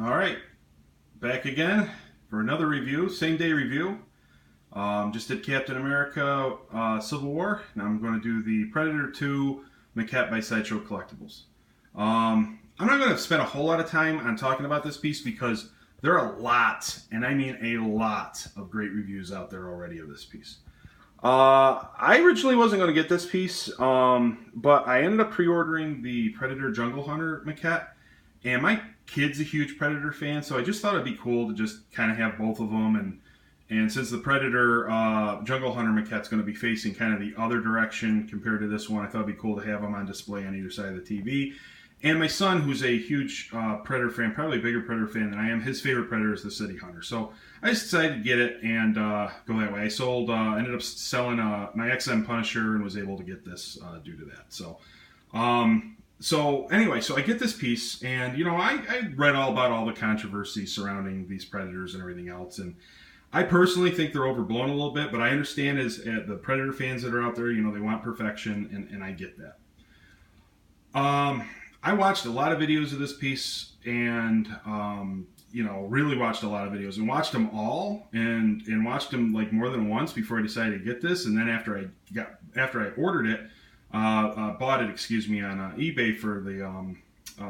All right, back again for another review, same day review. Just did Captain America Civil War. Now I'm going to do the Predator 2 Maquette by Sideshow Collectibles. I'm not going to spend a whole lot of time on talking about this piece because there are a lot, and I mean a lot, of great reviews out there already of this piece. I originally wasn't going to get this piece, but I ended up pre-ordering the Predator Jungle Hunter Maquette, and my kid's a huge Predator fan, so I just thought it'd be cool to just kind of have both of them, and since the Predator Jungle Hunter Maquette's going to be facing kind of the other direction compared to this one, I thought it'd be cool to have them on display on either side of the TV. And my son, who's a huge Predator fan, probably a bigger Predator fan than I am, his favorite Predator is the City Hunter. So I just decided to get it and go that way. I ended up selling my XM Punisher and was able to get this due to that. So anyway, I get this piece, and I read all about all the controversy surrounding these Predators and everything else, and I personally think they're overblown a little bit, but I understand as the Predator fans that are out there, they want perfection, and I get that. I watched a lot of videos of this piece, and really watched a lot of videos, and watched them all, and watched them like more than once before I decided to get this. And then after I ordered it, bought it, on eBay for the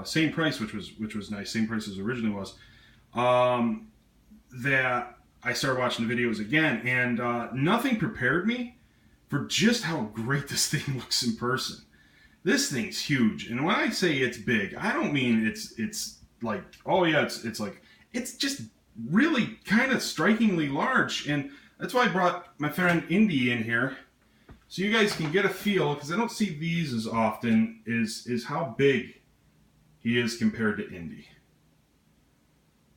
same price, which was nice, same price as it originally was. That I started watching the videos again, and nothing prepared me for just how great this thing looks in person. This thing's huge, and when I say it's big, I don't mean it's like, oh yeah, it's just really kind of strikingly large, and that's why I brought my friend Indy in here, so you guys can get a feel, because I don't see these as often, is how big he is compared to Indy.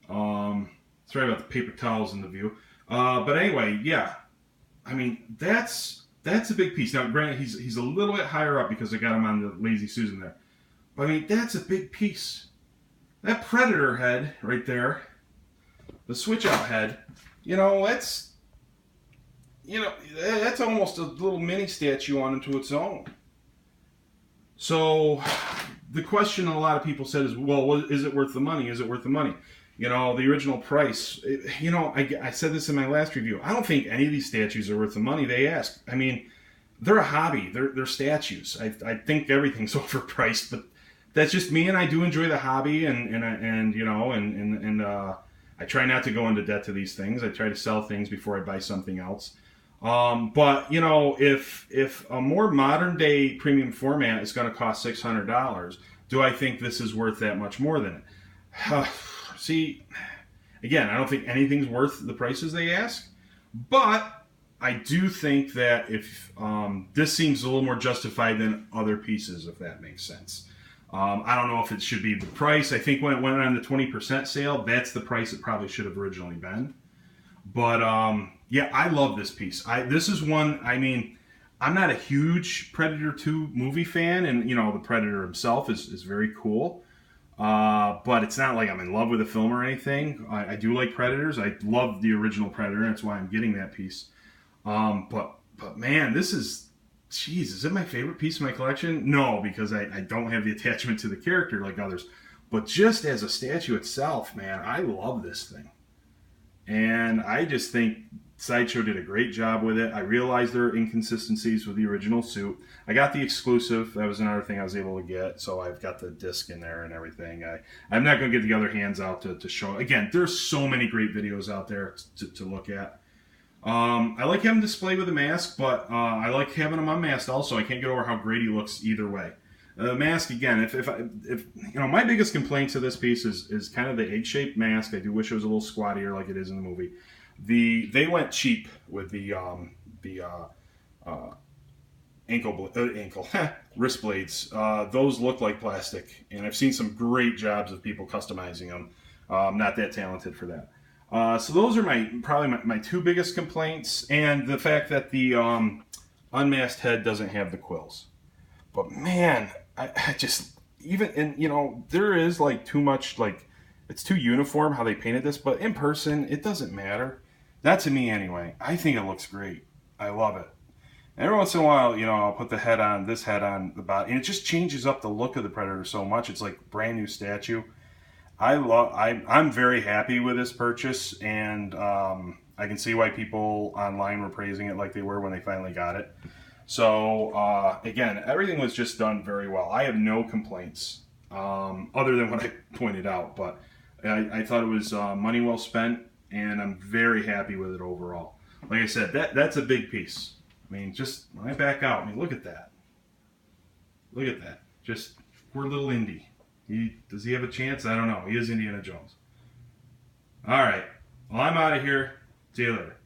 Sorry about the paper towels in the view, but anyway, yeah, I mean that's a big piece. Now, granted, he's a little bit higher up because I got him on the Lazy Susan there. But I mean, that's a big piece. That Predator head right there, the switch out head, that's almost a little mini statue onto its own. So the question a lot of people said is, well, is it worth the money? Is it worth the money? The original price, I said this in my last review. I don't think any of these statues are worth the money they ask. I mean, they're a hobby. They're statues. I think everything's overpriced, but that's just me, and I do enjoy the hobby, and I try not to go into debt to these things. I try to sell things before I buy something else. But if a more modern day premium format is going to cost $600, do I think this is worth that much more than it? See, again, I don't think anything's worth the prices they ask, but I do think that if this seems a little more justified than other pieces, if that makes sense. I don't know if it should be the price. I think when it went on the 20% sale, that's the price it probably should have originally been. But yeah, I love this piece. This is one, I mean, I'm not a huge Predator 2 movie fan, and the Predator himself is very cool. But it's not like I'm in love with the film or anything. I do like Predators. I love the original Predator. That's why I'm getting that piece. But man, is it my favorite piece of my collection? No, because I don't have the attachment to the character like others. But just as a statue itself, man, I love this thing. And I just think Sideshow did a great job with it. I realized there are inconsistencies with the original suit. I got the exclusive. That was another thing I was able to get. So I've got the disc in there and everything. I'm not going to get the other hands out to show. Again, there's so many great videos out there to look at. I like having him displayed with a mask, but I like having him unmasked also. I can't get over how great he looks either way. The mask, again, if my biggest complaint to this piece is kind of the egg-shaped mask. I do wish it was a little squattier like it is in the movie. They went cheap with the wrist blades. Those look like plastic, and I've seen some great jobs of people customizing them. I'm not that talented for that. So those are probably my two biggest complaints, and the fact that the unmasked head doesn't have the quills. But man, I just there is like too much, like it's too uniform how they painted this, but in person it doesn't matter. Not to me anyway. I think it looks great. I love it. And every once in a while, I'll put this head on the body, and it just changes up the look of the Predator so much. It's like brand new statue. I'm very happy with this purchase, and I can see why people online were praising it like they were when they finally got it. So again, everything was just done very well. I have no complaints, other than what I pointed out, but I thought it was money well spent, and I'm very happy with it overall. Like I said, that's a big piece. I mean, just when I back out, I mean, look at that. Look at that. Just poor little Indy. Does he have a chance? I don't know. He is Indiana Jones. All right. Well, I'm out of here. See you later.